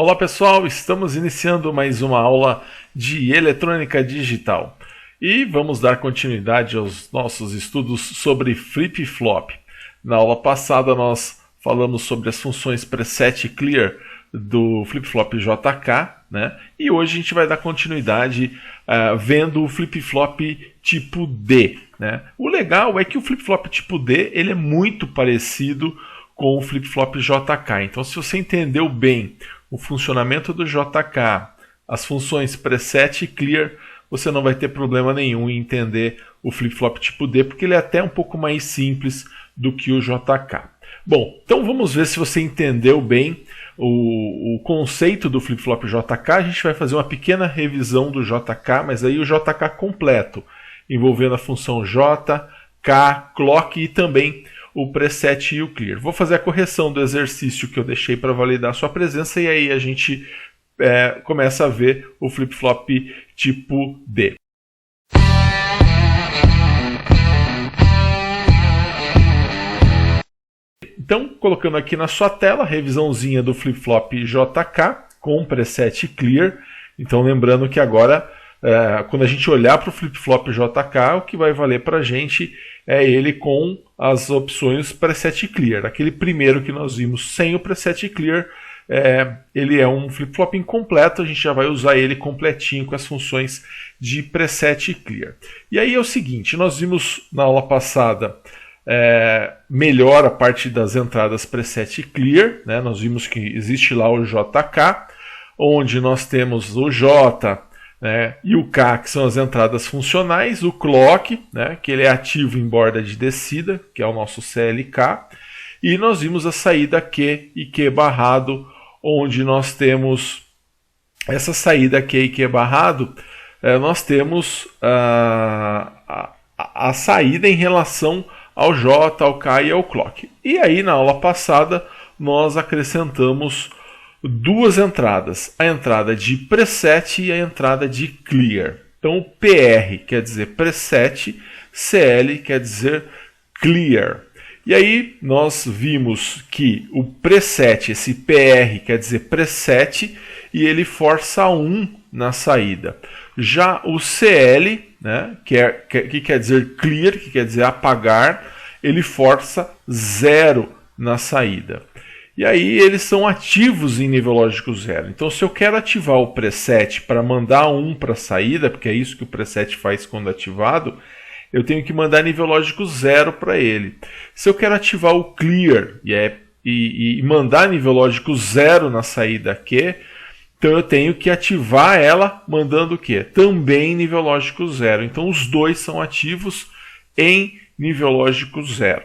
Olá pessoal, estamos iniciando mais uma aula de eletrônica digital e vamos dar continuidade aos nossos estudos sobre flip-flop. Na aula passada nós falamos sobre as funções preset e clear do flip-flop JK, né? E hoje a gente vai dar continuidade vendo o flip-flop tipo D, né? O legal é que o flip-flop tipo D ele é muito parecido com o flip-flop JK, então se você entendeu bem o funcionamento do JK, as funções preset e clear, você não vai ter problema nenhum em entender o flip-flop tipo D, porque ele é até um pouco mais simples do que o JK. Bom, então vamos ver se você entendeu bem o conceito do flip-flop JK. A gente vai fazer uma pequena revisão do JK, mas aí o JK completo, envolvendo a função J, K, clock e também o preset e o clear. Vou fazer a correção do exercício que eu deixei para validar a sua presença e aí a gente começa a ver o flip-flop tipo D. Então, colocando aqui na sua tela, revisãozinha do flip-flop JK com preset clear. Então, lembrando que agora, quando a gente olhar para o flip-flop JK, o que vai valer para a gente é ele com as opções preset clear. Aquele primeiro que nós vimos sem o preset clear, ele é um flip-flop incompleto, a gente já vai usar ele completinho com as funções de preset clear. E aí é o seguinte, nós vimos na aula passada melhor a parte das entradas preset clear, né? Nós vimos que existe lá o JK, onde nós temos o J, né, e o K, que são as entradas funcionais, o clock, né, que ele é ativo em borda de descida, que é o nosso CLK, e nós vimos a saída Q e Q barrado, onde nós temos essa saída Q e Q barrado, nós temos a saída em relação ao J, ao K e ao clock. E aí na aula passada nós acrescentamos duas entradas, a entrada de preset e a entrada de clear. Então o PR quer dizer preset, CL quer dizer clear. E aí nós vimos que o preset, esse PR quer dizer preset e ele força 1 na saída. Já o CL, né, que quer dizer clear, que quer dizer apagar, ele força 0 na saída. E aí eles são ativos em nível lógico 0. Então se eu quero ativar o preset para mandar 1 para a saída, porque é isso que o preset faz quando ativado, eu tenho que mandar nível lógico 0 para ele. Se eu quero ativar o clear e mandar nível lógico 0 na saída Q, então eu tenho que ativar ela mandando o quê? Também nível lógico 0. Então os dois são ativos em nível lógico 0.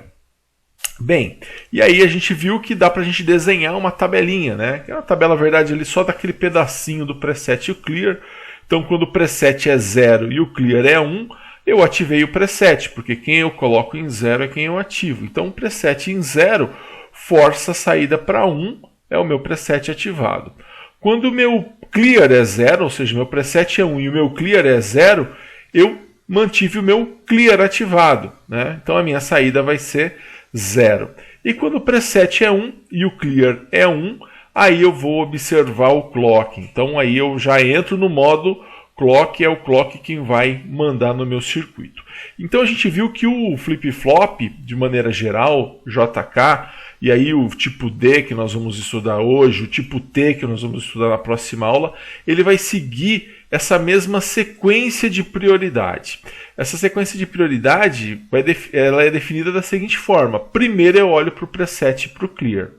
Bem, e aí a gente viu que dá para a gente desenhar uma tabelinha, né? Que é uma tabela, na verdade, ali só daquele pedacinho do preset e o clear. Então quando o preset é 0 e o clear é 1, eu ativei o preset, porque quem eu coloco em 0 é quem eu ativo. Então o preset em 0 força a saída para 1, é o meu preset ativado. Quando o meu clear é 0, ou seja, meu preset é 1 e o meu clear é 0, eu mantive o meu clear ativado, né? Então a minha saída vai ser 0. E quando o preset é 1 e o clear é 1, aí eu vou observar o clock. Então aí eu já entro no modo clock, é o clock quem vai mandar no meu circuito. Então a gente viu que o flip-flop, de maneira geral, JK, e aí o tipo D que nós vamos estudar hoje, o tipo T que nós vamos estudar na próxima aula, ele vai seguir essa mesma sequência de prioridade. Essa sequência de prioridade ela é definida da seguinte forma. Primeiro eu olho para o preset e para o clear.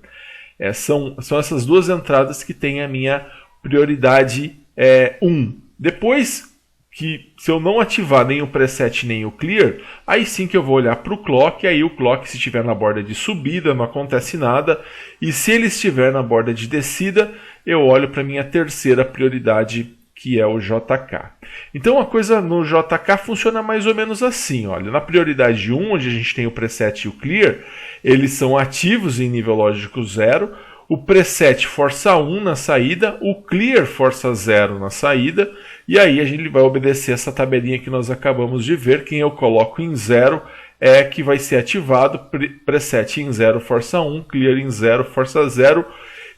São essas duas entradas que têm a minha prioridade 1. Depois que, se eu não ativar nem o preset nem o clear, aí sim que eu vou olhar para o clock, aí o clock, se estiver na borda de subida, não acontece nada, e se ele estiver na borda de descida, eu olho para a minha terceira prioridade, que é o JK. Então a coisa no JK funciona mais ou menos assim. Olha, na prioridade 1, onde a gente tem o preset e o clear, eles são ativos em nível lógico 0, o preset força 1 na saída, o clear força 0 na saída, e aí a gente vai obedecer essa tabelinha que nós acabamos de ver. Quem eu coloco em 0 é que vai ser ativado, preset em 0 força 1, clear em 0 força 0,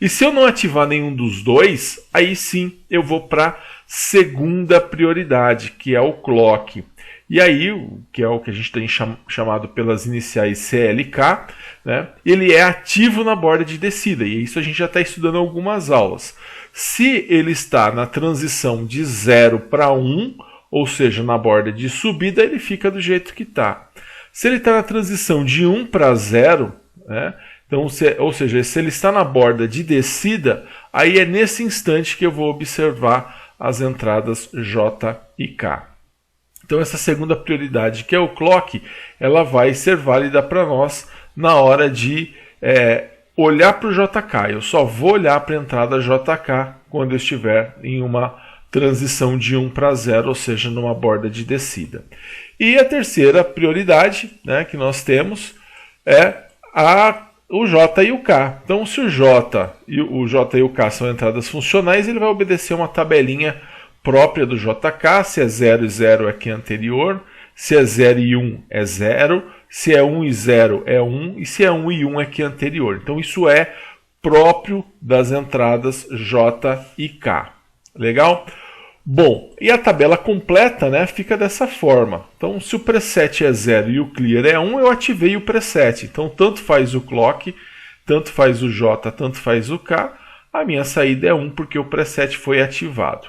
E se eu não ativar nenhum dos dois, aí sim eu vou para a segunda prioridade, que é o clock. E aí, que é o que a gente tem chamado pelas iniciais CLK, né, ele é ativo na borda de descida, e isso a gente já está estudando em algumas aulas. Se ele está na transição de 0 para 1, ou seja, na borda de subida, ele fica do jeito que está. Se ele está na transição de 1 para 0, né, então, ou seja, se ele está na borda de descida, aí é nesse instante que eu vou observar as entradas J e K. Então essa segunda prioridade, que é o clock, ela vai ser válida para nós na hora de olhar para o JK. Eu só vou olhar para a entrada JK quando eu estiver em uma transição de 1 para 0, ou seja, numa borda de descida. E a terceira prioridade, né, que nós temos é o J e o K. Então, se o J e o K são entradas funcionais, ele vai obedecer uma tabelinha própria do JK. Se é 0 e 0 é que é anterior, se é 0 e 1 é 0, se é 1 e 0 é 1, e se é 1 e 1 é que é anterior. Então isso é próprio das entradas J e K. Legal? Bom, e a tabela completa, né, fica dessa forma. Então, se o preset é 0 e o clear é 1, eu ativei o preset. Então, tanto faz o clock, tanto faz o J, tanto faz o K, a minha saída é 1 porque o preset foi ativado.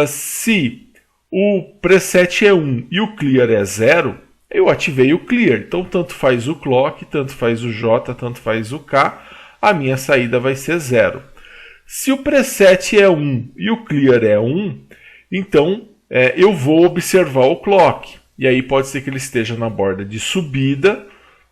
Se o preset é 1 e o clear é 0, eu ativei o clear. Então, tanto faz o clock, tanto faz o J, tanto faz o K, a minha saída vai ser 0. Se o preset é 1 e o clear é 1, então eu vou observar o clock. E aí pode ser que ele esteja na borda de subida,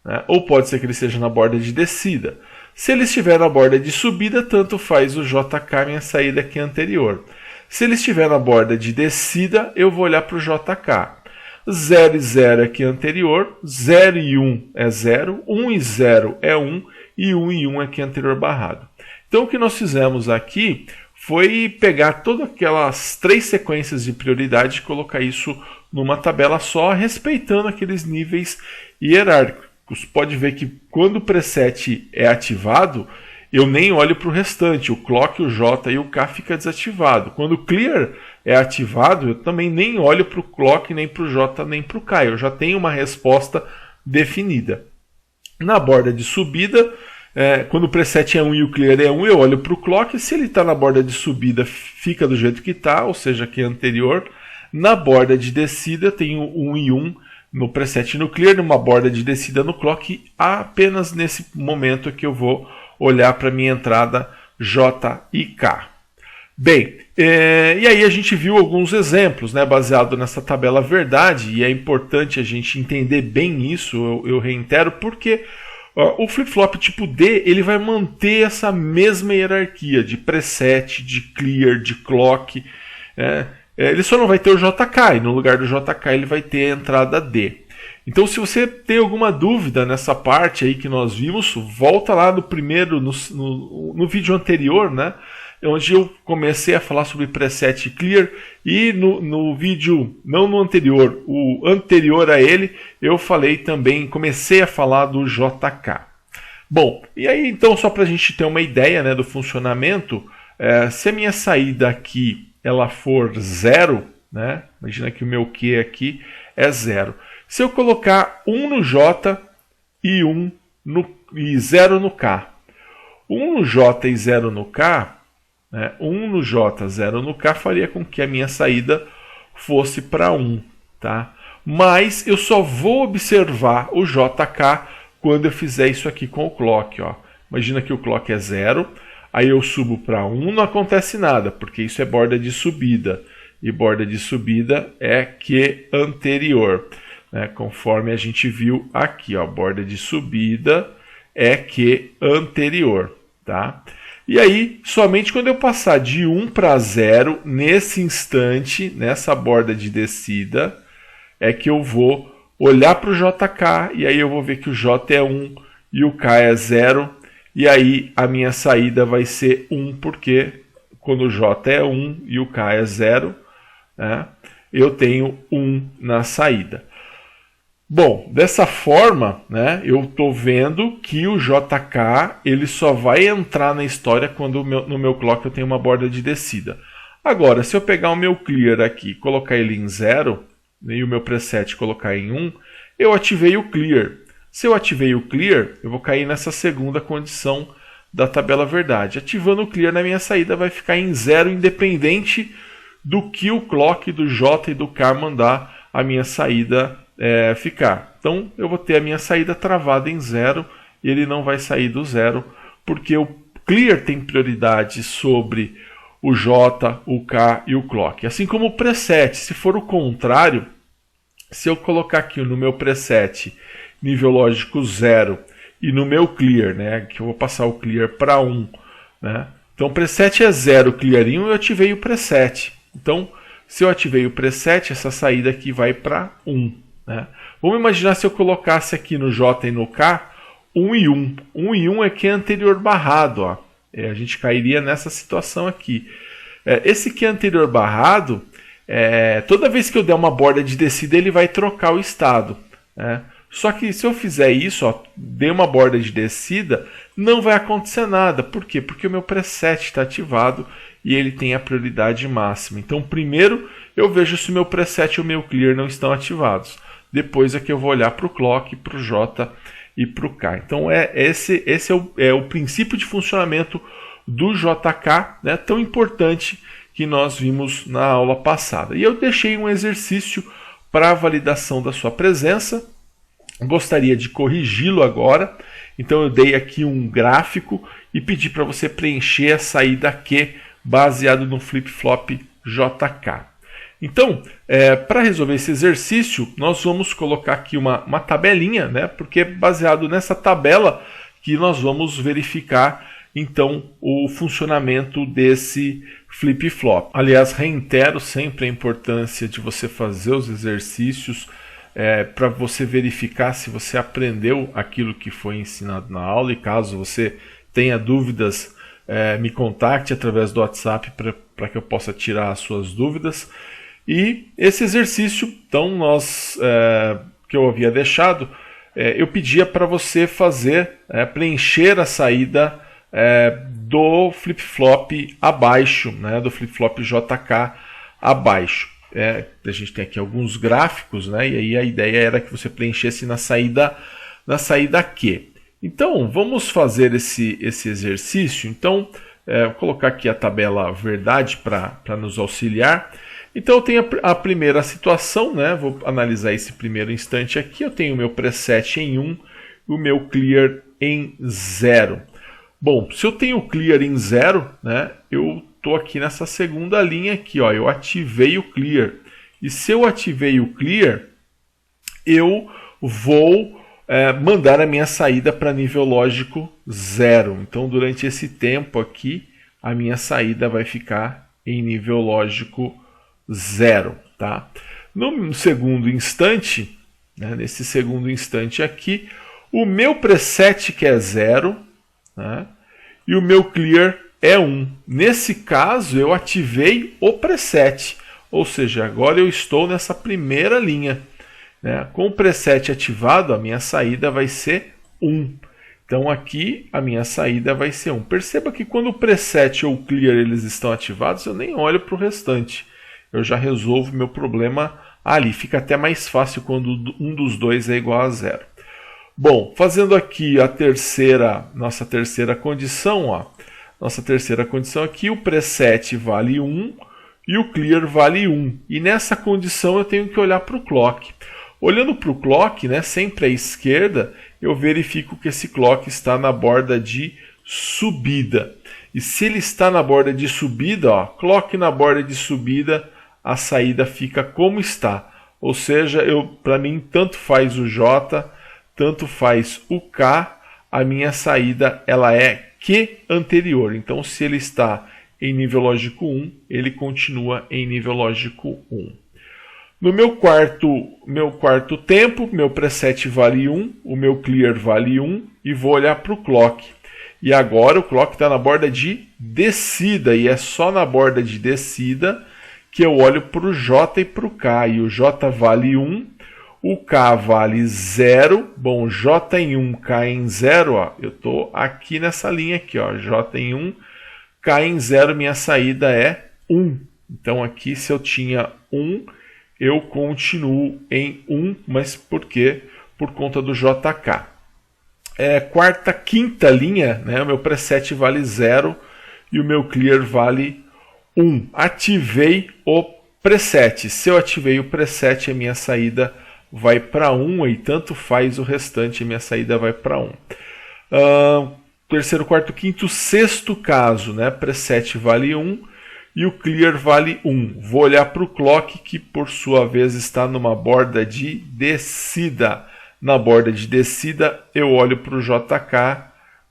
né, ou pode ser que ele esteja na borda de descida. Se ele estiver na borda de subida, tanto faz o JK, minha saída aqui anterior. Se ele estiver na borda de descida, eu vou olhar para o JK. 0 e 0 aqui é anterior, 0 e 1 é 0, 1 e 0 é 1 e 1 e 1 aqui é anterior barrado. Então o que nós fizemos aqui foi pegar todas aquelas 3 sequências de prioridade e colocar isso numa tabela só, respeitando aqueles níveis hierárquicos. Pode ver que quando o preset é ativado, eu nem olho para o restante, o clock, o J e o K fica desativado. Quando o clear é ativado, eu também nem olho para o clock, nem para o J, nem para o K. Eu já tenho uma resposta definida. Na borda de subida, quando o preset é 1 e o clear é 1, eu olho para o clock. Se ele está na borda de subida, fica do jeito que está, ou seja, aqui é anterior. Na borda de descida, eu tenho 1 e 1 no preset e no clear. Numa borda de descida no clock, apenas nesse momento que eu vou olhar para a minha entrada J e K. Bem, e aí a gente viu alguns exemplos, né, baseado nessa tabela verdade, e é importante a gente entender bem isso, eu reitero, porque o flip-flop tipo D ele vai manter essa mesma hierarquia de preset, de clear, de clock. Ele só não vai ter o JK, e no lugar do JK ele vai ter a entrada D. Então, se você tem alguma dúvida nessa parte aí que nós vimos, volta lá no primeiro, no vídeo anterior, né, onde eu comecei a falar sobre preset clear, e no vídeo, não no anterior, o anterior a ele, eu falei também, comecei a falar do JK. Bom, e aí então, só para a gente ter uma ideia, né, do funcionamento, se a minha saída aqui ela for 0, né, imagina que o meu Q aqui é 0. Se eu colocar 1 no J e 0 no K, 1 no J e 0 no K, 1 no J, 0 no K, faria com que a minha saída fosse para 1. Tá? Mas eu só vou observar o JK quando eu fizer isso aqui com o clock. Ó. Imagina que o clock é 0, aí eu subo para 1, não acontece nada, porque isso é borda de subida. E borda de subida é Q anterior. Conforme a gente viu aqui, ó, borda de subida é Q anterior, tá? E aí, somente quando eu passar de 1 para 0, nesse instante, nessa borda de descida, é que eu vou olhar para o JK, e aí eu vou ver que o J é 1 e o K é 0, e aí a minha saída vai ser 1, porque quando o J é 1 e o K é 0, né, eu tenho 1 na saída. Bom, dessa forma, né, eu estou vendo que o JK ele só vai entrar na história quando no meu clock eu tenho uma borda de descida. Agora, se eu pegar o meu clear aqui e colocar ele em 0, e o meu preset colocar em 1, eu ativei o clear. Se eu ativei o clear, eu vou cair nessa segunda condição da tabela verdade. Ativando o clear na minha saída vai ficar em 0, independente do que o clock do J e do K mandar a minha saída ficar. Então eu vou ter a minha saída travada em 0 e ele não vai sair do 0, porque o clear tem prioridade sobre o J, o K e o clock. Assim como o preset, se for o contrário, se eu colocar aqui no meu preset nível lógico 0 e no meu clear, né, que eu vou passar o clear para 1, né? Então o preset é 0, clear em 1, eu ativei o preset. Então, se eu ativei o preset, essa saída aqui vai para 1. Né? Vamos imaginar se eu colocasse aqui no J e no K 1 e 1. 1 e 1 é que é anterior barrado. Ó. A gente cairia nessa situação aqui. Esse que é anterior barrado, toda vez que eu der uma borda de descida, ele vai trocar o estado. Né? Só que se eu fizer isso, ó, dei uma borda de descida, não vai acontecer nada. Por quê? Porque o meu preset está ativado e ele tem a prioridade máxima. Então, primeiro eu vejo se o meu preset e o meu clear não estão ativados. Depois é que eu vou olhar para o clock, para o J e para o K. Então, esse é o princípio de funcionamento do JK, né, tão importante que nós vimos na aula passada. E eu deixei um exercício para a validação da sua presença. Gostaria de corrigi-lo agora. Então, eu dei aqui um gráfico e pedi para você preencher a saída Q baseado no flip-flop JK. Então, para resolver esse exercício, nós vamos colocar aqui uma tabelinha, né? Porque é baseado nessa tabela que nós vamos verificar, então, o funcionamento desse flip-flop. Aliás, reitero sempre a importância de você fazer os exercícios para você verificar se você aprendeu aquilo que foi ensinado na aula, e caso você tenha dúvidas, me contacte através do WhatsApp para que eu possa tirar as suas dúvidas. E esse exercício, então, que eu havia deixado, eu pedia para você fazer, preencher a saída do flip-flop abaixo, né, do flip-flop JK abaixo. A gente tem aqui alguns gráficos, né, e aí a ideia era que você preenchesse na saída Q. Então, vamos fazer esse exercício. Então, vou colocar aqui a tabela verdade para nos auxiliar. Então, eu tenho a primeira situação, né? Vou analisar esse primeiro instante aqui. Eu tenho o meu preset em 1 e o meu clear em 0. Bom, se eu tenho o clear em 0, né, eu estou aqui nessa segunda linha aqui, ó, eu ativei o clear. E se eu ativei o clear, eu vou mandar a minha saída para nível lógico 0. Então, durante esse tempo aqui, a minha saída vai ficar em nível lógico 0. Tá? No segundo instante, né, nesse segundo instante aqui, o meu preset que é 0, né, e o meu clear é 1. Nesse caso, eu ativei o preset, ou seja, agora eu estou nessa primeira linha. Né? Com o preset ativado, a minha saída vai ser 1. Então aqui a minha saída vai ser 1. Perceba que quando o preset ou o clear eles estão ativados, eu nem olho para o restante. Eu já resolvo meu problema ali. Fica até mais fácil quando um dos dois é igual a 0. Bom, fazendo aqui nossa terceira condição, ó. Nossa terceira condição aqui, o preset vale 1 e o clear vale 1. E nessa condição eu tenho que olhar para o clock. Olhando para o clock, né, sempre à esquerda, eu verifico que esse clock está na borda de subida. E se ele está na borda de subida, ó, clock na borda de subida, a saída fica como está. Ou seja, para mim, tanto faz o J, tanto faz o K, a minha saída ela é Q anterior. Então, se ele está em nível lógico 1, ele continua em nível lógico 1. No meu quarto tempo, meu preset vale 1, o meu clear vale 1 e vou olhar para o clock. E agora o clock está na borda de descida e é só na borda de descida que eu olho para o J e para o K. E o J vale 1, o K vale 0, bom, J em 1, K em 0, ó, eu estou aqui nessa linha aqui, ó, J em 1, K em 0, minha saída é 1. Então aqui se eu tinha 1, eu continuo em 1, mas por quê? Por conta do JK. Quarta, quinta linha, né, o meu preset vale 0 e o meu clear vale 1. Ativei o preset. Se eu ativei o preset, a minha saída vai para 1 e tanto faz o restante, a minha saída vai para 1. Terceiro, quarto, quinto, sexto caso, né, preset vale 1 e o clear vale 1. Vou olhar para o clock, que por sua vez está numa borda de descida. Na borda de descida, eu olho para o JK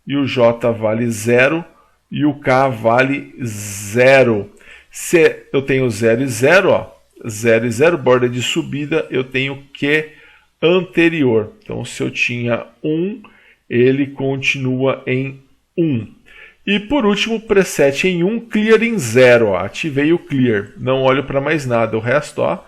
e o J vale 0 e o K vale 0. Se eu tenho 0 e 0, ó, 0 e 0, borda de subida, eu tenho Q anterior. Então, se eu tinha 1, ele continua em 1. E por último, preset em 1, clear em 0. Ó, ativei o clear, não olho para mais nada. O resto, ó,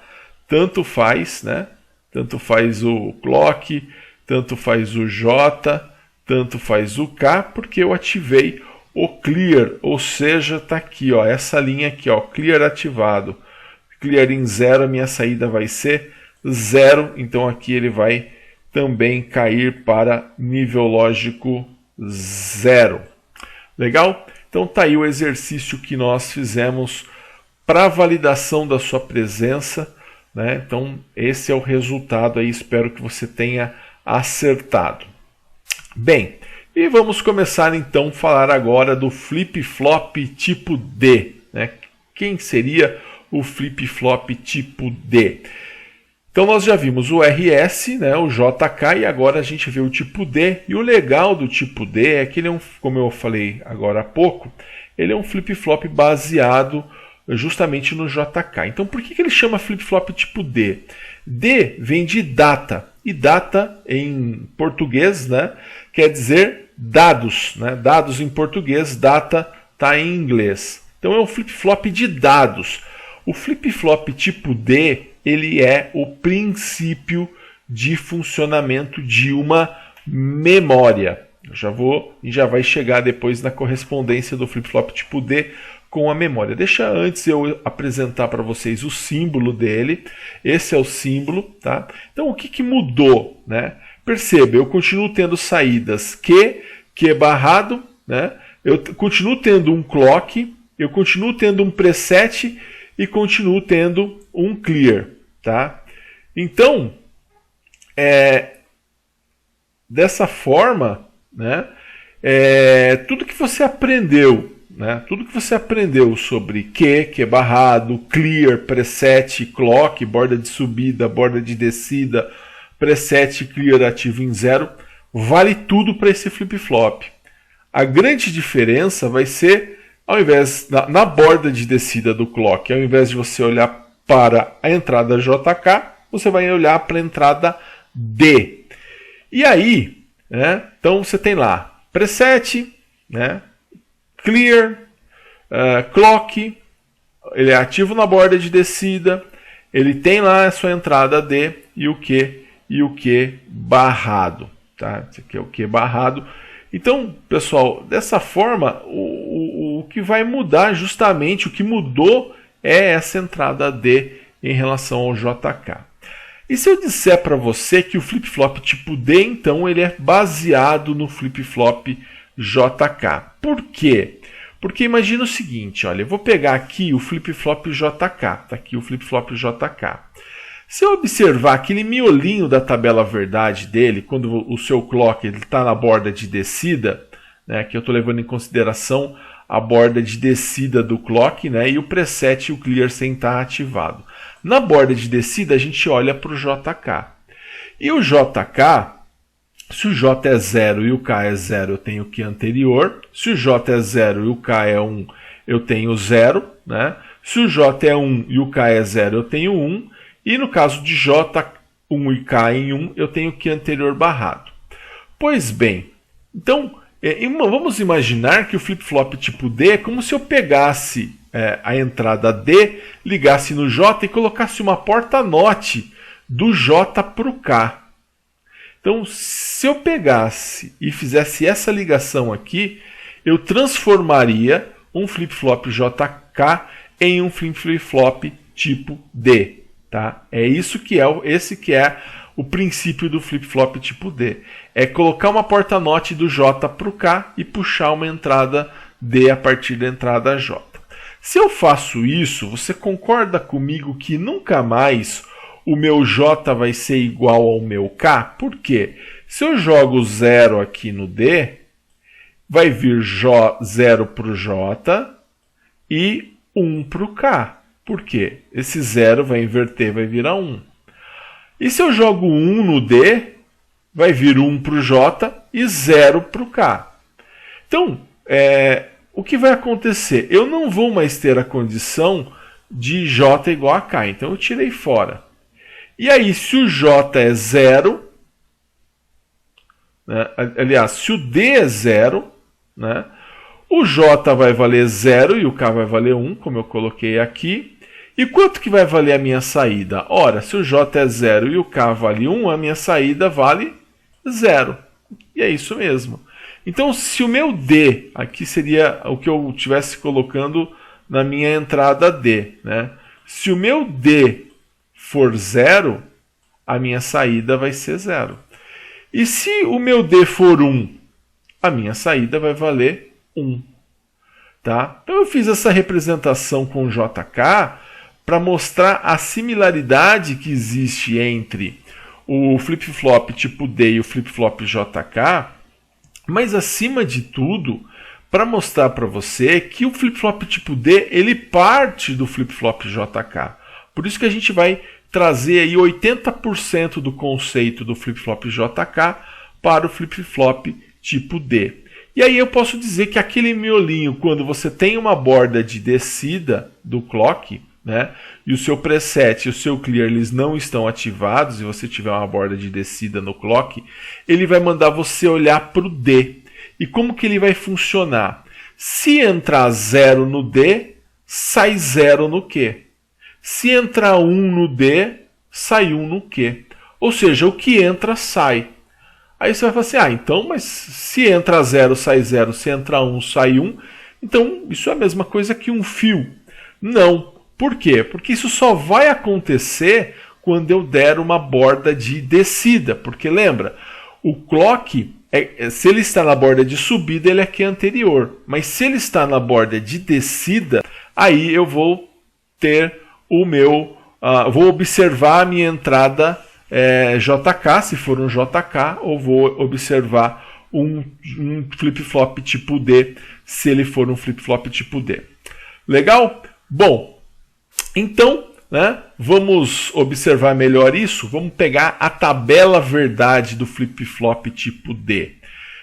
tanto faz, né? Tanto faz o clock, tanto faz o J, tanto faz o K, porque eu ativei o clear, ou seja, está aqui, ó, essa linha aqui, ó, clear ativado. Clear em 0, a minha saída vai ser 0, então aqui ele vai também cair para nível lógico 0. Legal? Então tá aí o exercício que nós fizemos para validação da sua presença, né? Então esse é o resultado aí, espero que você tenha acertado. Bem, e vamos começar então a falar agora do flip-flop tipo D, né? Quem seria o flip-flop tipo D? Então nós já vimos o RS, né, o JK, e agora a gente vê o tipo D. E o legal do tipo D é que ele é como eu falei agora há pouco, ele é um flip-flop baseado justamente no JK. Então por que ele chama flip-flop tipo D? D vem de data, e data em português, né, quer dizer dados, né? Dados em português, data está em inglês. Então é um flip-flop de dados. O flip-flop tipo D, ele é o princípio de funcionamento de uma memória. Já vai chegar depois na correspondência do flip-flop tipo D com a memória. Deixa antes eu apresentar para vocês o símbolo dele. Esse é o símbolo, tá? Então o que mudou, né? Perceba, eu continuo tendo saídas Q barrado, né? Eu continuo tendo um clock, eu continuo tendo um preset e continuo tendo um clear, tá? Então, dessa forma, né, tudo que você aprendeu, né, tudo que você aprendeu sobre Q barrado, clear, preset, clock, borda de subida, borda de descida, preset, clear ativo em 0, vale tudo para esse flip-flop. A grande diferença vai ser, ao invés na borda de descida do clock, ao invés de você olhar para a entrada JK, você vai olhar para a entrada D. E aí, né, então você tem lá preset, né, clear, clock, ele é ativo na borda de descida, ele tem lá a sua entrada D e o Q barrado. Tá? Esse aqui é o Q barrado. Então, pessoal, dessa forma, o que vai mudar justamente, o que mudou é essa entrada D em relação ao JK. E se eu disser para você que o flip-flop tipo D, então, ele é baseado no flip-flop JK. Por quê? Porque imagina o seguinte, olha, eu vou pegar aqui o flip-flop JK, tá aqui o flip-flop JK. Se eu observar aquele miolinho da tabela verdade dele, quando o seu clock está na borda de descida, né, que eu estou levando em consideração a borda de descida do clock, né, e o preset e o clear sem estar ativado. Na borda de descida a gente olha para o JK. E o JK, se o J é 0 e o K é 0, eu tenho o Q anterior. Se o J é 0 e o K é 1, eu tenho 0. Né? Se o J é 1 e o K é 0, eu tenho 1. E no caso de J1 e K em 1, eu tenho Q anterior barrado. Pois bem, então vamos imaginar que o flip-flop tipo D é como se eu pegasse a entrada D, ligasse no J e colocasse uma porta NOT do J para o K. Então, se eu pegasse e fizesse essa ligação aqui, eu transformaria um flip-flop JK em um flip-flop tipo D. Tá? É isso que é, esse que é o princípio do flip-flop tipo D. É colocar uma porta-note do J para o K e puxar uma entrada D a partir da entrada J. Se eu faço isso, você concorda comigo que nunca mais o meu J vai ser igual ao meu K? Por quê? Se eu jogo 0 aqui no D, vai vir 0 para o J e 1 para o K. Por quê? Esse 0 vai inverter, vai virar 1. E se eu jogo 1 no D, vai vir 1 para o J e 0 para o K. Então, o que vai acontecer? Eu não vou mais ter a condição de J igual a K. Então eu tirei fora. E aí, se o J é 0, né? Aliás, se o D é 0, né? O J vai valer 0 e o K vai valer 1, como eu coloquei aqui. E quanto que vai valer a minha saída? Ora, se o J é 0 e o K vale 1, a minha saída vale 0. E é isso mesmo. Então, se o meu D, aqui seria o que eu estivesse colocando na minha entrada D, né? Se o meu D for 0, a minha saída vai ser 0. E se o meu D for 1, a minha saída vai valer 1. Tá? Então eu fiz essa representação com JK para mostrar a similaridade que existe entre o flip-flop tipo D e o flip-flop JK, mas acima de tudo, para mostrar para você que o flip-flop tipo D ele parte do flip-flop JK. Por isso que a gente vai trazer aí 80% do conceito do flip-flop JK para o flip-flop tipo D. E aí eu posso dizer que aquele miolinho, quando você tem uma borda de descida do clock, né, e o seu preset e o seu clear eles não estão ativados, e você tiver uma borda de descida no clock, ele vai mandar você olhar para o D. E como que ele vai funcionar? Se entrar 0 no D, sai 0 no Q. Se entrar 1 no D, sai 1 no Q. Ou seja, o que entra, sai. Aí você vai falar assim, então, mas se entra 0, sai 0, se entra 1, sai 1, então isso é a mesma coisa que um fio. Não. Por quê? Porque isso só vai acontecer quando eu der uma borda de descida. Porque lembra, o clock, se ele está na borda de subida, ele é Q anterior. Mas se ele está na borda de descida, aí eu vou ter o meu... vou observar a minha entrada JK, se for um JK, ou vou observar um flip-flop tipo D, se ele for um flip-flop tipo D. Legal? Bom, então, né, vamos observar melhor isso. Vamos pegar a tabela verdade do flip-flop tipo D.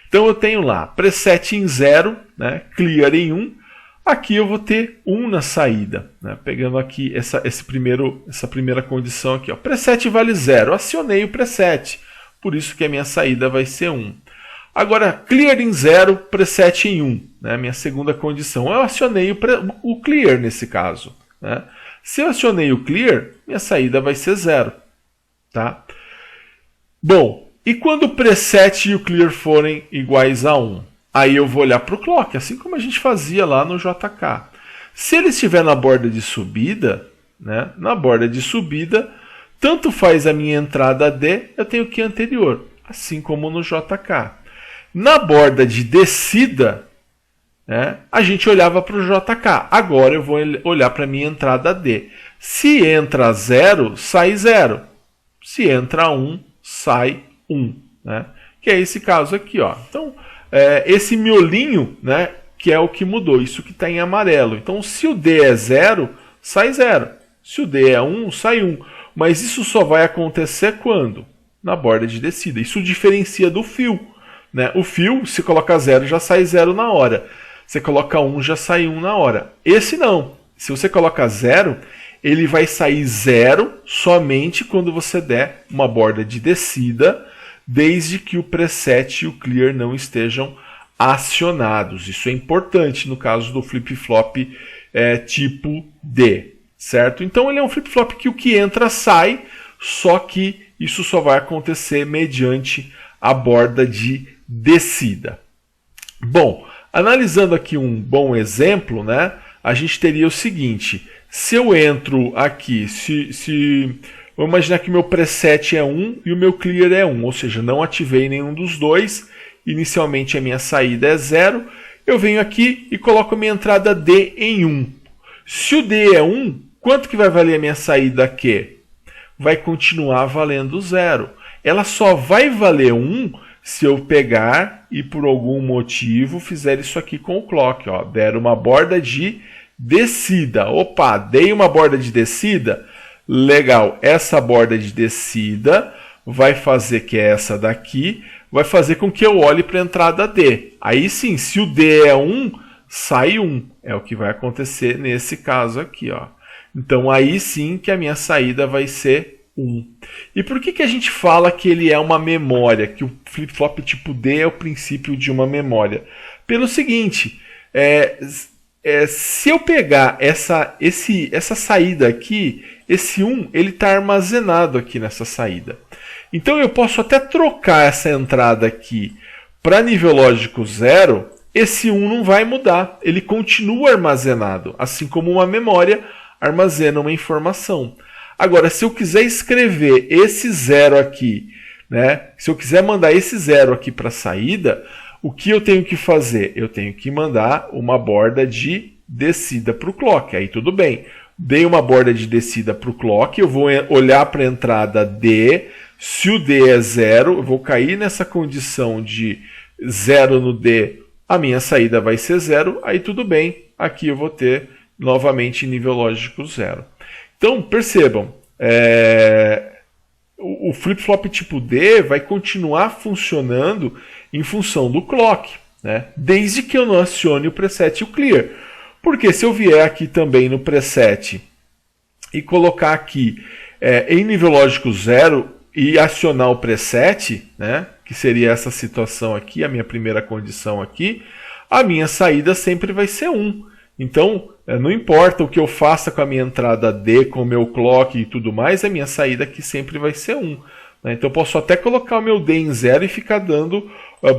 Então eu tenho lá preset em 0, né, clear em 1. Aqui eu vou ter 1 na saída, né? Pegando aqui essa primeira condição aqui. Ó. Preset vale 0, acionei o preset, por isso que a minha saída vai ser 1. Agora, clear em 0, preset em 1, né? Minha segunda condição. Eu acionei o clear nesse caso. Né? Se eu acionei o clear, minha saída vai ser 0. Tá? Bom, e quando o preset e o clear forem iguais a 1? Aí eu vou olhar para o clock, assim como a gente fazia lá no JK. Se ele estiver na borda de subida, né, na borda de subida, tanto faz a minha entrada D, eu tenho que anterior, assim como no JK. Na borda de descida, né, a gente olhava para o JK. Agora eu vou olhar para a minha entrada D. Se entra 0, sai 0. Se entra 1, sai 1. Né? Que é esse caso aqui. Ó. Então, esse miolinho, né, que é o que mudou, isso que está em amarelo. Então, se o D é 0, sai 0. Se o D é 1, sai 1. Mas isso só vai acontecer quando? Na borda de descida. Isso diferencia do fio. Né? O fio, se coloca 0, já sai 0 na hora. Você coloca 1, já sai 1 na hora. Esse não. Se você coloca 0, ele vai sair 0 somente quando você der uma borda de descida, desde que o preset e o clear não estejam acionados. Isso é importante no caso do flip-flop tipo D, certo? Então ele é um flip-flop que o que entra sai, só que isso só vai acontecer mediante a borda de descida. Bom, analisando aqui um bom exemplo, né, a gente teria o seguinte: se eu entro aqui, vamos imaginar que o meu preset é 1 e o meu clear é 1, ou seja, não ativei nenhum dos dois, inicialmente a minha saída é 0, eu venho aqui e coloco a minha entrada D em 1. Se o D é 1, quanto que vai valer a minha saída aqui? Vai continuar valendo 0. Ela só vai valer 1 se eu pegar e por algum motivo fizer isso aqui com o clock. Ó, der uma borda de descida. Opa, dei uma borda de descida? Legal, essa borda de descida vai fazer que essa daqui vai fazer com que eu olhe para a entrada D. Aí sim, se o D é 1, sai 1. É o que vai acontecer nesse caso aqui. Ó. Então aí sim que a minha saída vai ser 1. E por que a gente fala que ele é uma memória, que o flip-flop tipo D é o princípio de uma memória? Pelo seguinte, se eu pegar essa saída aqui, esse 1 ele está armazenado aqui nessa saída. Então eu posso até trocar essa entrada aqui para nível lógico 0, esse 1 não vai mudar, ele continua armazenado, assim como uma memória armazena uma informação. Agora, se eu quiser escrever esse 0 aqui, né, se eu quiser mandar esse 0 aqui para a saída, o que eu tenho que fazer? Eu tenho que mandar uma borda de descida para o clock. Aí tudo bem. Dei uma borda de descida para o clock, eu vou olhar para a entrada D. Se o D é 0, eu vou cair nessa condição de 0 no D, a minha saída vai ser 0. Aí tudo bem, aqui eu vou ter novamente nível lógico 0. Então percebam, o flip-flop tipo D vai continuar funcionando em função do clock, né? Desde que eu não acione o preset e o clear. Porque se eu vier aqui também no preset e colocar aqui em nível lógico 0 e acionar o preset, né, que seria essa situação aqui, a minha primeira condição aqui, a minha saída sempre vai ser 1. Então, não importa o que eu faça com a minha entrada D, com o meu clock e tudo mais, a minha saída aqui sempre vai ser 1. Né? Então, eu posso até colocar o meu D em 0 e ficar dando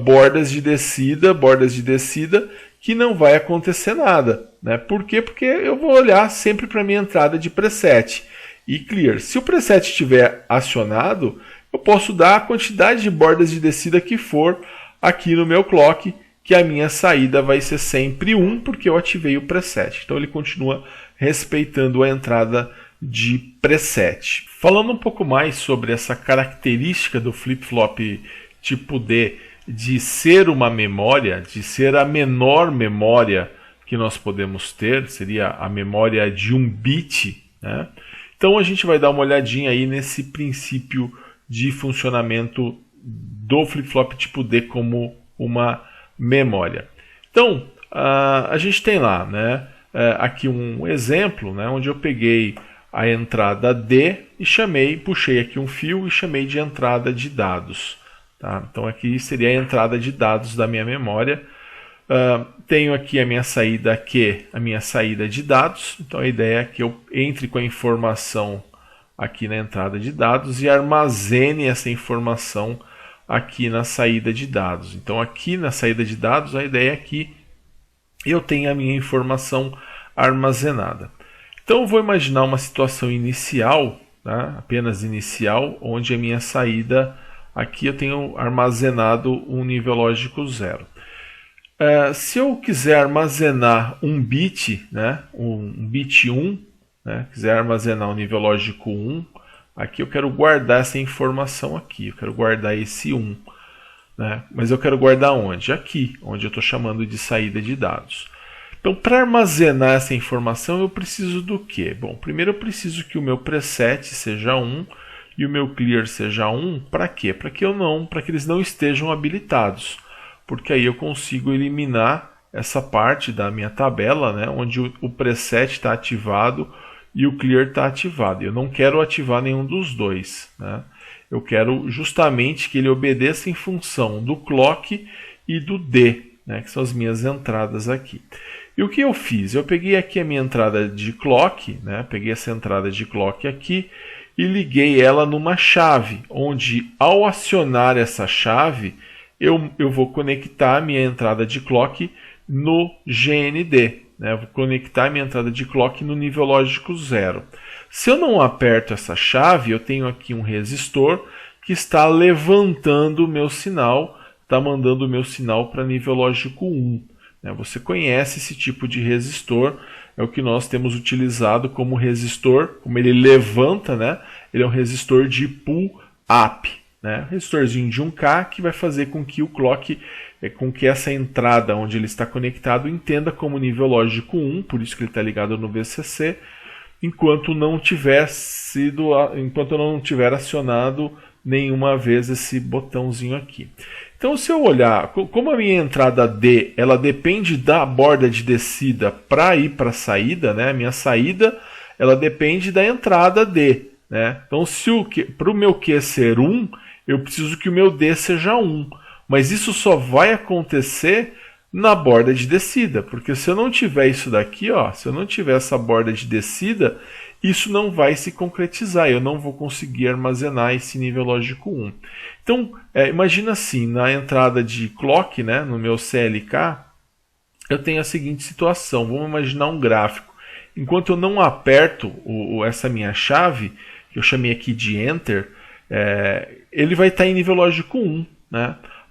bordas de descida, que não vai acontecer nada. Né? Por quê? Porque eu vou olhar sempre para a minha entrada de preset e clear. Se o preset estiver acionado, eu posso dar a quantidade de bordas de descida que for aqui no meu clock, que a minha saída vai ser sempre 1, porque eu ativei o preset. Então ele continua respeitando a entrada de preset. Falando um pouco mais sobre essa característica do flip-flop tipo D de ser uma memória, de ser a menor memória que nós podemos ter, seria a memória de 1 bit, né? Então a gente vai dar uma olhadinha aí nesse princípio de funcionamento do flip-flop tipo D como uma memória. Então, a gente tem lá, né, aqui um exemplo, né, onde eu peguei a entrada D e puxei aqui um fio e chamei de entrada de dados. Tá? Então aqui seria a entrada de dados da minha memória. Tenho aqui a minha saída Q, a minha saída de dados. Então a ideia é que eu entre com a informação aqui na entrada de dados e armazene essa informação aqui na saída de dados. Então aqui na saída de dados a ideia é que eu tenha a minha informação armazenada. Então eu vou imaginar uma situação inicial, né, apenas inicial, onde a minha saída aqui eu tenho armazenado um nível lógico 0. Se eu quiser armazenar um bit, né, um bit 1, né, quiser armazenar um nível lógico 1, aqui eu quero guardar essa informação aqui, eu quero guardar esse 1. Né? Mas eu quero guardar onde? Aqui, onde eu estou chamando de saída de dados. Então, para armazenar essa informação, eu preciso do quê? Bom, primeiro eu preciso que o meu preset seja 1 e o meu clear seja 1. Para quê? Para que eles não estejam habilitados. Porque aí eu consigo eliminar essa parte da minha tabela, né, onde o preset está ativado e o clear está ativado. Eu não quero ativar nenhum dos dois. Né? Eu quero justamente que ele obedeça em função do clock e do D, né, que são as minhas entradas aqui. E o que eu fiz? Eu peguei aqui a minha entrada de clock, né, peguei essa entrada de clock aqui e liguei ela numa chave, onde ao acionar essa chave, eu vou conectar a minha entrada de clock no GND. Eu vou conectar a minha entrada de clock no nível lógico 0. Se eu não aperto essa chave, eu tenho aqui um resistor que está levantando o meu sinal, está mandando o meu sinal para nível lógico 1. Você conhece esse tipo de resistor, é o que nós temos utilizado como resistor, como ele levanta, ele é um resistor de pull-up. Resistorzinho de 1K que vai fazer com que o clock, com que essa entrada onde ele está conectado entenda como nível lógico 1, por isso que ele está ligado no VCC, enquanto eu não tiver acionado nenhuma vez esse botãozinho aqui. Então, se eu olhar, como a minha entrada D, ela depende da borda de descida para ir para a saída, a minha saída, ela depende da entrada D. Então, para o meu Q ser 1, eu preciso que o meu D seja 1. Mas isso só vai acontecer na borda de descida, porque se eu não tiver isso daqui, se eu não tiver essa borda de descida, isso não vai se concretizar, eu não vou conseguir armazenar esse nível lógico 1. Então, imagina assim, na entrada de clock, no meu CLK, eu tenho a seguinte situação, vamos imaginar um gráfico. Enquanto eu não aperto essa minha chave, que eu chamei aqui de Enter, ele vai estar em nível lógico 1.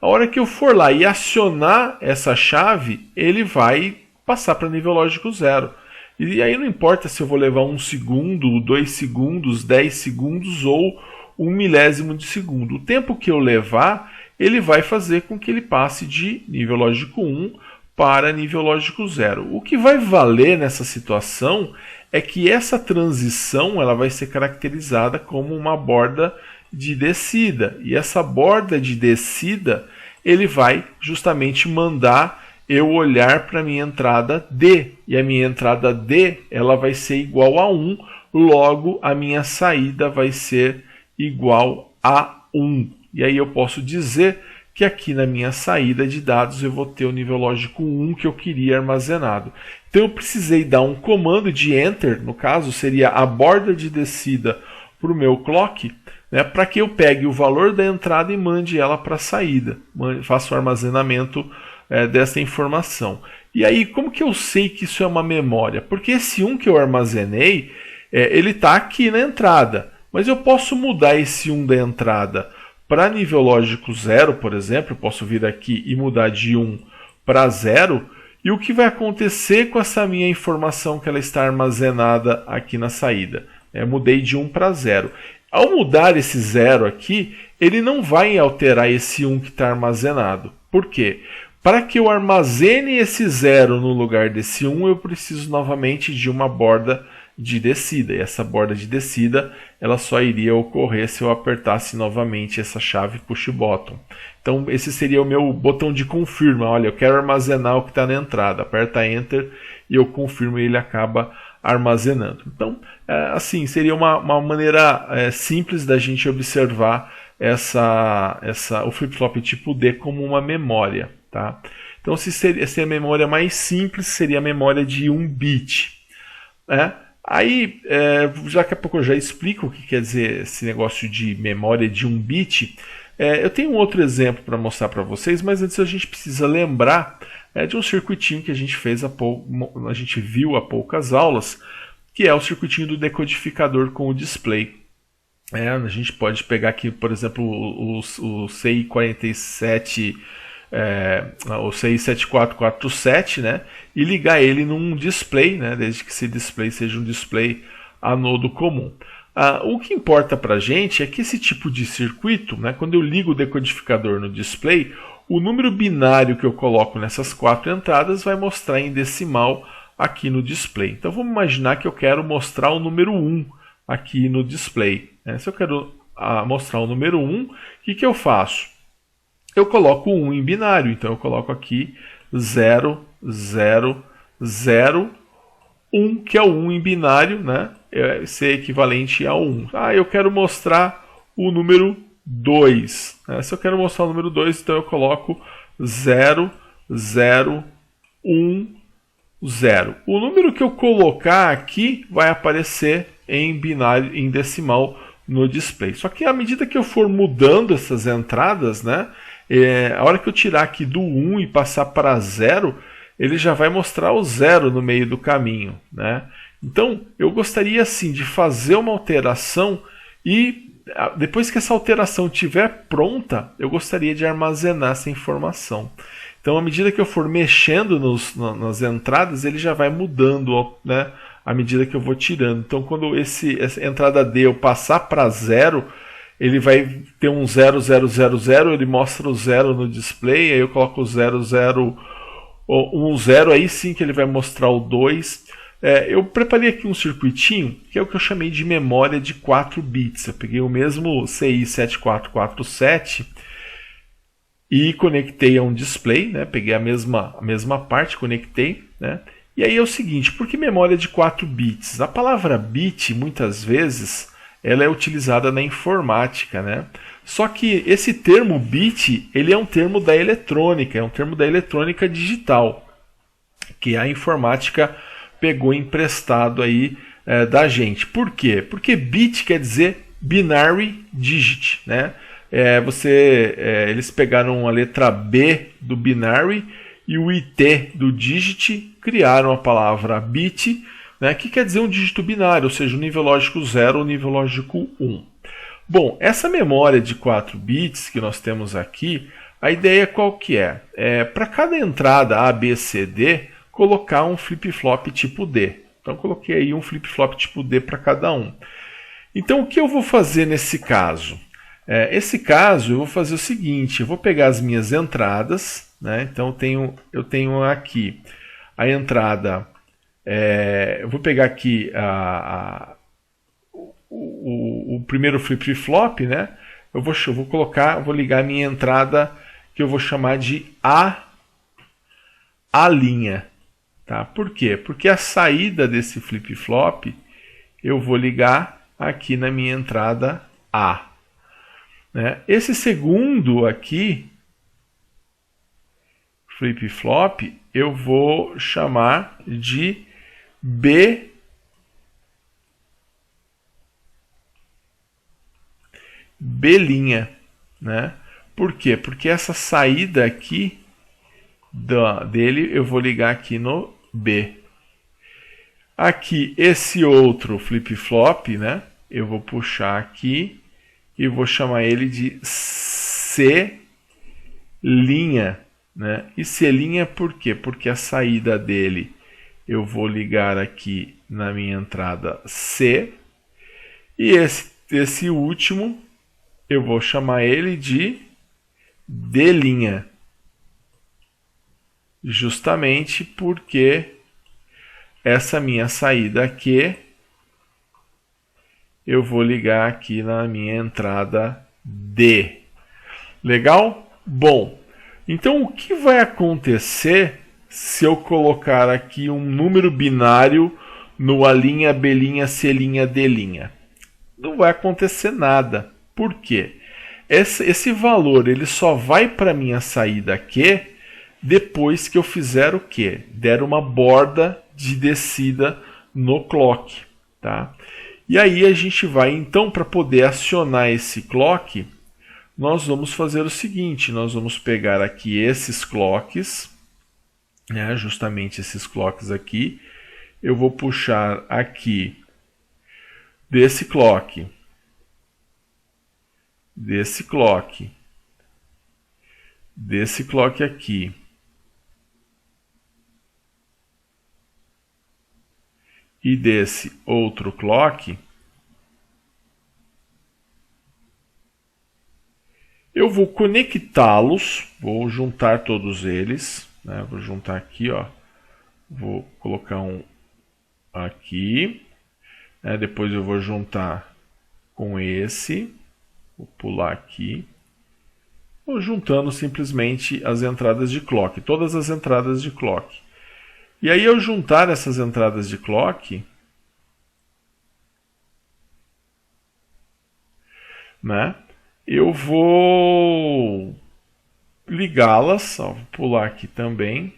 A hora que eu for lá e acionar essa chave, ele vai passar para nível lógico 0. E aí não importa se eu vou levar 1 segundo, 2 segundos, 10 segundos ou 1 milésimo de segundo. O tempo que eu levar, ele vai fazer com que ele passe de nível lógico 1 para nível lógico 0. O que vai valer nessa situação é que essa transição ela vai ser caracterizada como uma borda de descida. E essa borda de descida, ele vai justamente mandar eu olhar para a minha entrada D. E a minha entrada D ela vai ser igual a 1, logo a minha saída vai ser igual a 1. E aí eu posso dizer que aqui na minha saída de dados eu vou ter o nível lógico 1 que eu queria armazenado. Então eu precisei dar um comando de Enter, no caso seria a borda de descida para o meu clock, para que eu pegue o valor da entrada e mande ela para a saída. Faça o armazenamento dessa informação. E aí, como que eu sei que isso é uma memória? Porque esse 1 que eu armazenei, ele está aqui na entrada. Mas eu posso mudar esse 1 da entrada para nível lógico 0, por exemplo. Eu posso vir aqui e mudar de 1 para 0. E o que vai acontecer com essa minha informação que ela está armazenada aqui na saída? Mudei de 1 para 0. Ao mudar esse 0 aqui, ele não vai alterar esse 1 que está armazenado. Por quê? Para que eu armazene esse 0 no lugar desse 1, eu preciso novamente de uma borda de descida. E essa borda de descida ela só iria ocorrer se eu apertasse novamente essa chave push button. Então esse seria o meu botão de confirma. Olha, eu quero armazenar o que está na entrada. Aperta Enter e eu confirmo e ele acaba armazenando. Então, assim, seria uma maneira simples da gente observar o flip-flop tipo D como uma memória. Tá? Então, se a memória mais simples seria a memória de 1 bit. Aí, daqui a pouco eu já explico o que quer dizer esse negócio de memória de 1 bit. Eu tenho um outro exemplo para mostrar para vocês, mas antes a gente precisa lembrar de um circuitinho que a gente a gente viu há poucas aulas, que é o circuitinho do decodificador com o display. A gente pode pegar aqui, por exemplo, o CI47, o CI7447, e ligar ele num display, desde que esse display seja um display anodo comum. O que importa para a gente é que esse tipo de circuito, quando eu ligo o decodificador no display, o número binário que eu coloco nessas 4 entradas vai mostrar em decimal aqui no display. Então vamos imaginar que eu quero mostrar o número 1 aqui no display. Se eu quero mostrar o número 1, o que eu faço? Eu coloco o 1 em binário, então eu coloco aqui 0, 0, 0, 1, que é o 1 em binário, ser equivalente a 1. Eu quero mostrar o número 2. Se eu quero mostrar o número 2, então eu coloco 0, 0, 1, 0. O número que eu colocar aqui vai aparecer em binário, em decimal, no display. Só que à medida que eu for mudando essas entradas, né, a hora que eu tirar aqui do 1 e passar para 0, ele já vai mostrar o 0 no meio do caminho, né? Então, eu gostaria assim de fazer uma alteração e depois que essa alteração estiver pronta, eu gostaria de armazenar essa informação. Então, à medida que eu for mexendo nas entradas, ele já vai mudando, né, à medida que eu vou tirando. Então, quando essa entrada D eu passar para 0, ele vai ter um 0, 0, 0, 0, ele mostra o 0 no display, aí eu coloco o 0, 0, 1, 0, aí sim que ele vai mostrar o 2. Eu preparei aqui um circuitinho, que é o que eu chamei de memória de 4 bits. Eu peguei o mesmo CI7447 e conectei a um display, né? Peguei a mesma parte, conectei, né? E aí é o seguinte, por que memória de 4 bits? A palavra bit, muitas vezes, ela é utilizada na informática, né? Só que esse termo bit, ele é um termo da eletrônica, é um termo da eletrônica digital, que a informática pegou emprestado aí da gente. Por quê? Porque bit quer dizer binary digit, né? Eles pegaram a letra B do binary e o IT do digit, criaram a palavra bit, né, que quer dizer um dígito binário, ou seja, o nível lógico 0 ou o nível lógico 1. Bom, essa memória de 4 bits que nós temos aqui, a ideia qual que é? Para cada entrada A, B, C, D, colocar um flip-flop tipo D. Então, coloquei aí um flip-flop tipo D para cada um. Então, o que eu vou fazer nesse caso? Esse caso, eu vou fazer o seguinte, eu vou pegar as minhas entradas, né? Então, eu tenho aqui a entrada, eu vou pegar aqui o primeiro flip-flop, né? Eu vou ligar a minha entrada, que eu vou chamar de A'. Tá? Por quê? Porque a saída desse flip-flop eu vou ligar aqui na minha entrada A. Né? Esse segundo aqui, flip-flop, eu vou chamar de B'. Né? Por quê? Porque essa saída aqui dele eu vou ligar aqui no B. Aqui esse outro flip-flop, né? Eu vou puxar aqui e vou chamar ele de C', né? E C' por quê? Porque a saída dele eu vou ligar aqui na minha entrada C. E esse último eu vou chamar ele de D'. Justamente porque essa minha saída aqui eu vou ligar aqui na minha entrada D. Legal? Bom, então o que vai acontecer se eu colocar aqui um número binário no A', B', C', D'? Não vai acontecer nada. Por quê? Esse valor ele só vai para a minha saída aqui depois que eu fizer o quê? Der uma borda de descida no clock. Tá? E aí a gente vai, então, para poder acionar esse clock, nós vamos fazer o seguinte, nós vamos pegar aqui esses clocks, né, justamente esses clocks aqui, eu vou puxar aqui desse clock aqui, e desse outro clock, eu vou conectá-los, vou juntar todos eles, né? Vou juntar aqui, ó, vou colocar um aqui, né? Depois eu vou juntar com esse, vou pular aqui, vou juntando simplesmente as entradas de clock, todas as entradas de clock. E aí, ao juntar essas entradas de clock, né, eu vou ligá-las, vou pular aqui também.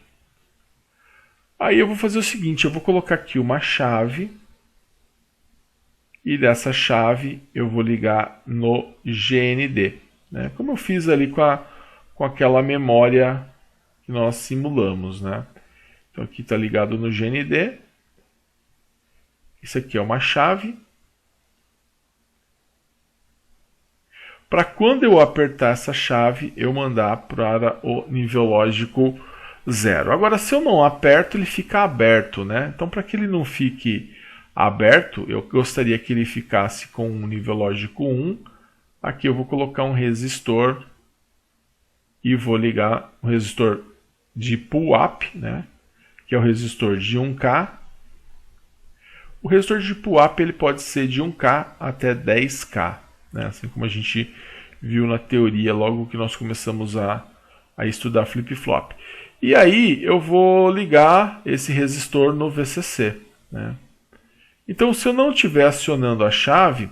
Aí eu vou fazer o seguinte, eu vou colocar aqui uma chave, e dessa chave eu vou ligar no GND, né? Como eu fiz ali com aquela memória que nós simulamos, né? Então aqui está ligado no GND. Isso aqui é uma chave. Para quando eu apertar essa chave, eu mandar para o nível lógico 0. Agora, se eu não aperto, ele fica aberto, né? Então, para que ele não fique aberto, eu gostaria que ele ficasse com um nível lógico 1. Aqui eu vou colocar um resistor e vou ligar o resistor de pull-up, né? Que é o resistor de 1K. O resistor de pull-up ele pode ser de 1K até 10K, né? Assim como a gente viu na teoria logo que nós começamos a estudar flip-flop. E aí eu vou ligar esse resistor no VCC, né? Então, se eu não estiver acionando a chave,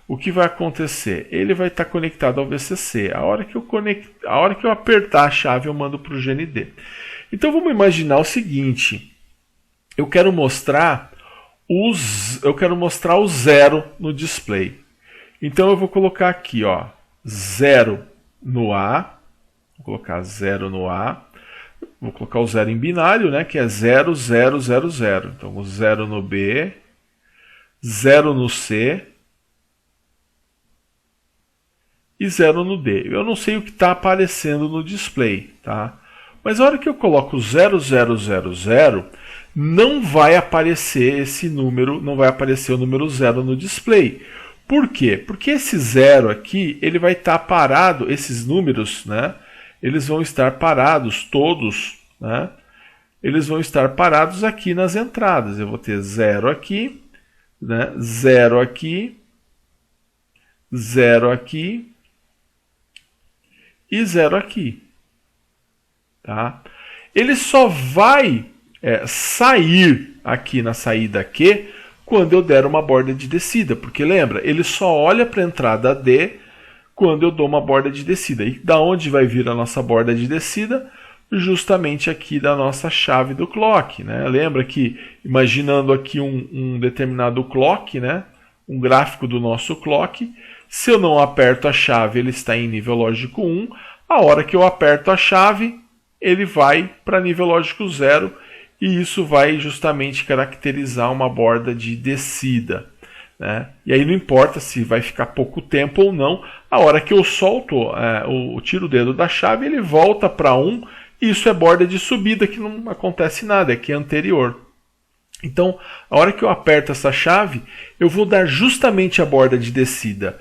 o que vai acontecer? Ele vai estar conectado ao VCC. A hora que eu apertar a chave, eu mando para o GND. Então, vamos imaginar o seguinte. Eu quero mostrar o 0 no display. Então, eu vou colocar aqui, ó, 0 no A. Vou colocar 0 no A. Vou colocar o 0 em binário, né, que é 0, 0, 0, 0. Então, o 0 no B, 0 no C e 0 no D. Eu não sei o que está aparecendo no display, tá? Mas a hora que eu coloco 0, 0, 0, 0, não vai aparecer esse número, não vai aparecer o número 0 no display. Por quê? Porque esse 0 aqui, ele vai estar parado, esses números, né? Eles vão estar parados todos, né? Eles vão estar parados aqui nas entradas. Eu vou ter 0 aqui, né? 0 aqui, 0 aqui e 0 aqui. Tá? Ele só vai sair aqui na saída Q quando eu der uma borda de descida. Porque lembra, ele só olha para a entrada D quando eu dou uma borda de descida. E da onde vai vir a nossa borda de descida? Justamente aqui da nossa chave do clock, né? Lembra que, imaginando aqui um determinado clock, né? Um gráfico do nosso clock, se eu não aperto a chave, ele está em nível lógico 1. A hora que eu aperto a chave, ele vai para nível lógico 0, e isso vai justamente caracterizar uma borda de descida, né? E aí não importa se vai ficar pouco tempo ou não, a hora que eu solto, tiro o dedo da chave, ele volta para 1, e isso é borda de subida, que não acontece nada, é que é anterior. Então, a hora que eu aperto essa chave, eu vou dar justamente a borda de descida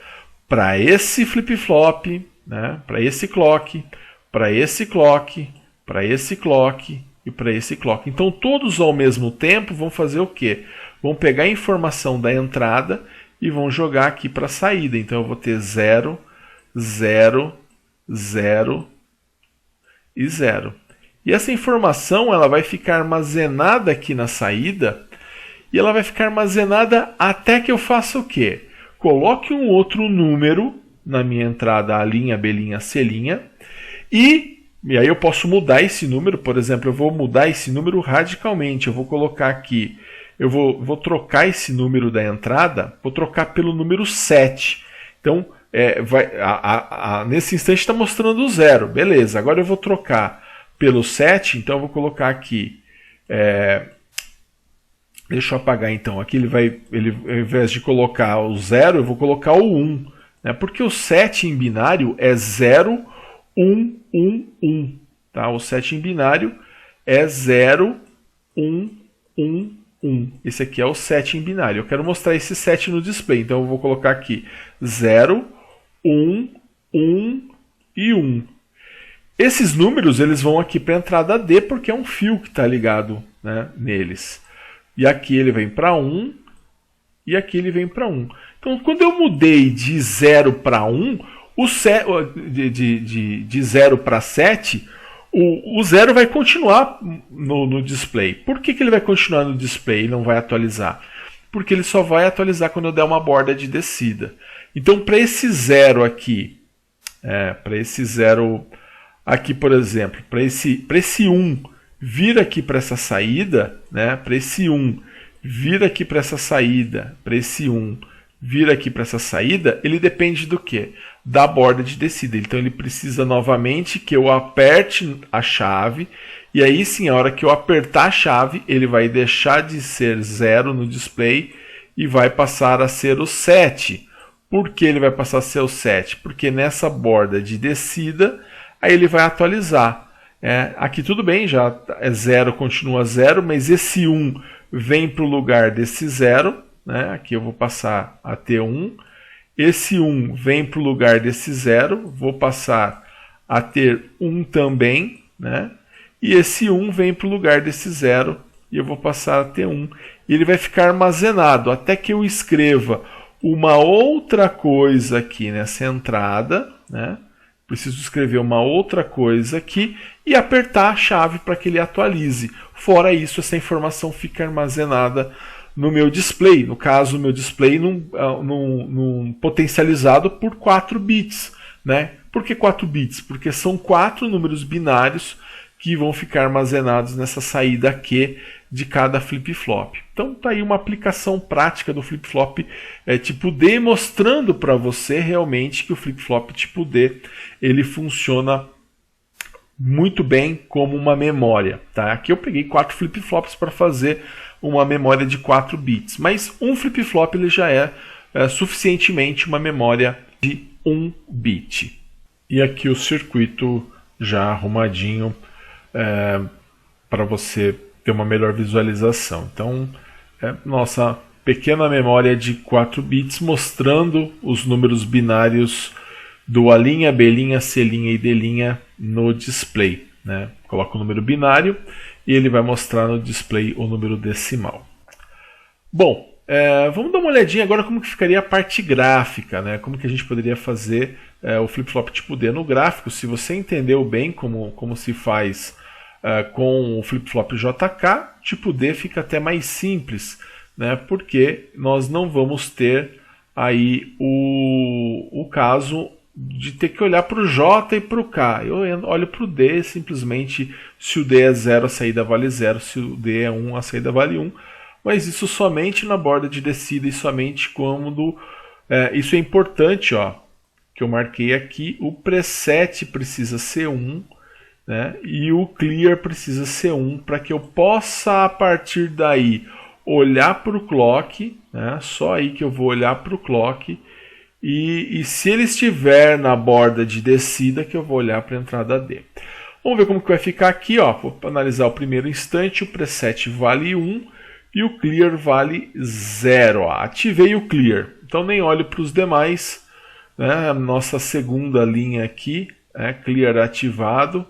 para esse flip-flop, né? Para esse clock, para esse clock, para esse clock e para esse clock. Então, todos ao mesmo tempo vão fazer o quê? Vão pegar a informação da entrada e vão jogar aqui para a saída. Então, eu vou ter 0, 0, 0 e 0. E essa informação ela vai ficar armazenada aqui na saída, e ela vai ficar armazenada até que eu faça o quê? Coloque um outro número na minha entrada A', B', C', e aí eu posso mudar esse número. Por exemplo, eu vou mudar esse número radicalmente. Eu vou colocar aqui, eu vou trocar esse número da entrada, vou trocar pelo número 7. Então, nesse instante está mostrando o 0. Beleza, agora eu vou trocar pelo 7, então eu vou colocar aqui, deixa eu apagar então, aqui ele ao invés de colocar o 0, eu vou colocar o 1, né? Porque o 7 em binário é 0, 1, 1, 1, tá? O 7 em binário é 0, 1, 1, 1. Esse aqui é o 7 em binário. Eu quero mostrar esse 7 no display, então eu vou colocar aqui 0, 1, 1 e 1. Esses números eles vão aqui para a entrada D, porque é um fio que está ligado, né, neles. E aqui ele vem para 1 e aqui ele vem para 1. Então, quando eu mudei de 0 para 1, de 0 para 7, o 0 vai continuar no display. Por que ele vai continuar no display e não vai atualizar? Porque ele só vai atualizar quando eu der uma borda de descida. Então, para esse 0 aqui, para esse 0 aqui, por exemplo, para esse 1 vir aqui para essa saída, né? Para esse 1 vir aqui para essa saída, para esse 1 vir aqui para essa saída, ele depende do quê? Da borda de descida. Então ele precisa novamente que eu aperte a chave, e aí sim, a hora que eu apertar a chave, ele vai deixar de ser 0 no display e vai passar a ser o 7. Por que ele vai passar a ser o 7? Porque nessa borda de descida, aí ele vai atualizar. Aqui tudo bem, já é 0, continua 0, mas esse 1 vem para o lugar desse 0, né? Aqui eu vou passar a ter 1. Esse 1 vem para o lugar desse 0, vou passar a ter 1 também, né? E esse 1 vem para o lugar desse 0 e eu vou passar a ter 1. E ele vai ficar armazenado até que eu escreva uma outra coisa aqui nessa entrada, né? Preciso escrever uma outra coisa aqui e apertar a chave para que ele atualize. Fora isso, essa informação fica armazenada no meu display. No caso, o meu display num potencializado por 4 bits. Né? Por que 4 bits? Porque são 4 números binários que vão ficar armazenados nessa saída Q de cada flip-flop. Então tá aí uma aplicação prática do flip-flop tipo D, mostrando para você realmente que o flip-flop tipo D ele funciona muito bem como uma memória. Tá? Aqui eu peguei 4 flip-flops para fazer uma memória de 4 bits, mas um flip-flop ele já é suficientemente uma memória de 1 bit. E aqui o circuito já arrumadinho para você ter uma melhor visualização. Então, nossa pequena memória de 4 bits mostrando os números binários do A', B', C' e D' no display. Né? Coloca o número binário e ele vai mostrar no display o número decimal. Bom, vamos dar uma olhadinha agora como que ficaria a parte gráfica, né? Como que a gente poderia fazer o flip-flop tipo D no gráfico. Se você entendeu bem como se faz com o flip-flop JK, tipo D fica até mais simples, né? Porque nós não vamos ter aí o caso de ter que olhar para o J e para o K. Eu olho para o D, simplesmente se o D é 0 a saída vale 0, se o D é 1 a saída vale 1, mas isso somente na borda de descida e somente quando... isso é importante, ó, que eu marquei aqui, o preset precisa ser 1, né, e o clear precisa ser 1 para que eu possa a partir daí olhar para o clock, né, só aí que eu vou olhar para o clock, e se ele estiver na borda de descida que eu vou olhar para a entrada D. Vamos ver como que vai ficar aqui, ó. Vou analisar o primeiro instante, o preset vale 1 e o clear vale 0. Ó. Ativei o clear, então nem olho para os demais, né? A nossa segunda linha aqui, clear ativado,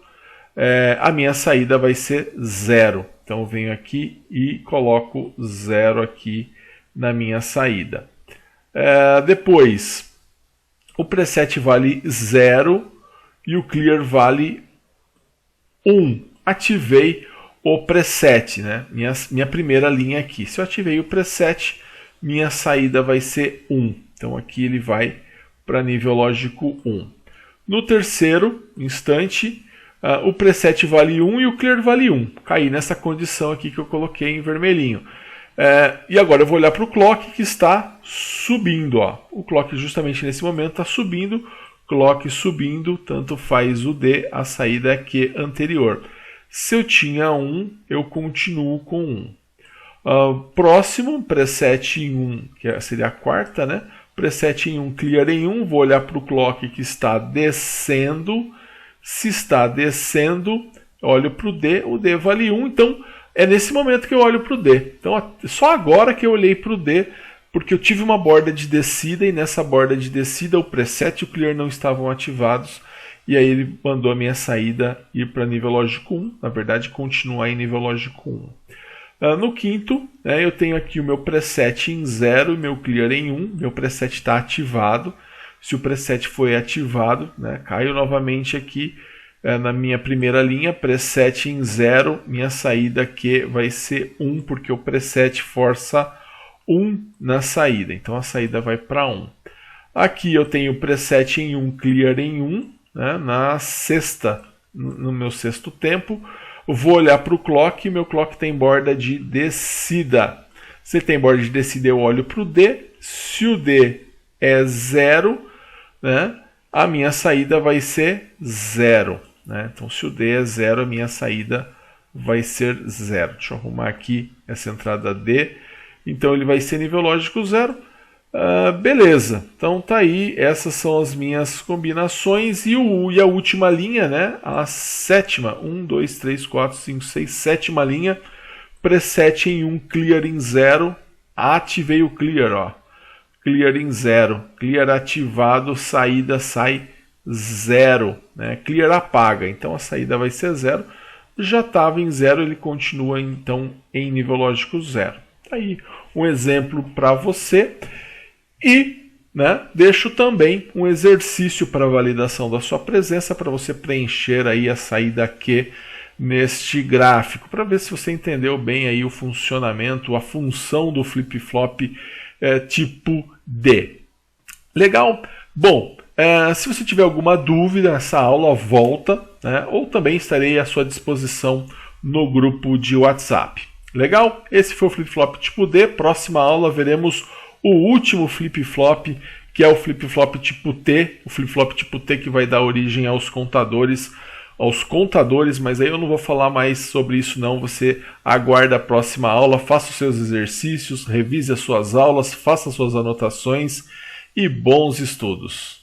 a minha saída vai ser 0. Então eu venho aqui e coloco 0 aqui na minha saída. Depois, o preset vale 0 e o clear vale 1. Ativei o preset, né? Minha primeira linha aqui. Se eu ativei o preset, minha saída vai ser 1. Então aqui ele vai para nível lógico 1. No terceiro instante, o preset vale 1 e o clear vale 1. Caí nessa condição aqui que eu coloquei em vermelhinho. E agora eu vou olhar para o clock que está subindo. Ó. O clock justamente nesse momento está subindo. Clock subindo, tanto faz o D, a saída é Q anterior. Se eu tinha 1, eu continuo com 1. Próximo, preset em 1, que seria a quarta, né? Preset em 1, clear em 1. Vou olhar para o clock que está descendo. Se está descendo, olho para o D vale 1. Então, é nesse momento que eu olho para o D. Então, só agora que eu olhei para o D, porque eu tive uma borda de descida e nessa borda de descida o preset e o clear não estavam ativados. E aí ele mandou a minha saída ir para nível lógico 1. Na verdade, continuar em nível lógico 1. No quinto, eu tenho aqui o meu preset em 0 e meu clear em 1. Meu preset está ativado. Se o preset foi ativado, caio novamente aqui na minha primeira linha, preset em 0, minha saída aqui vai ser 1, porque o preset força 1 na saída, então a saída vai para 1. Aqui eu tenho preset em 1, clear em 1, no meu sexto tempo. Vou olhar para o clock, meu clock tem borda de descida. Se tem borda de descida eu olho para o D, Se o D é 0, né, a minha saída vai ser 0. Né? Então, se o D é 0, a minha saída vai ser 0. Deixa eu arrumar aqui essa entrada D. Então, ele vai ser nível lógico 0. Beleza. Então, tá aí. Essas são as minhas combinações. E a última linha, né? A sétima. 1, 2, 3, 4, 5, 6. Sétima linha. Preset em 1, clear em 0. Ativei o clear, ó. Clear em 0. Clear ativado, saída sai 0. Né? Clear apaga, então a saída vai ser 0. Já estava em 0, ele continua então em nível lógico 0. Aí um exemplo para você. E, né, deixo também um exercício para validação da sua presença, para você preencher aí a saída Q neste gráfico, para ver se você entendeu bem aí o funcionamento, a função do flip-flop tipo D. Legal? Bom, se você tiver alguma dúvida nessa aula, volta, né? Ou também estarei à sua disposição no grupo de WhatsApp. Legal? Esse foi o flip-flop tipo D. Próxima aula veremos o último flip-flop, que é o flip-flop tipo T. O flip-flop tipo T que vai dar origem aos contadores, mas aí eu não vou falar mais sobre isso não. Você aguarda a próxima aula, faça os seus exercícios, revise as suas aulas, faça as suas anotações e bons estudos.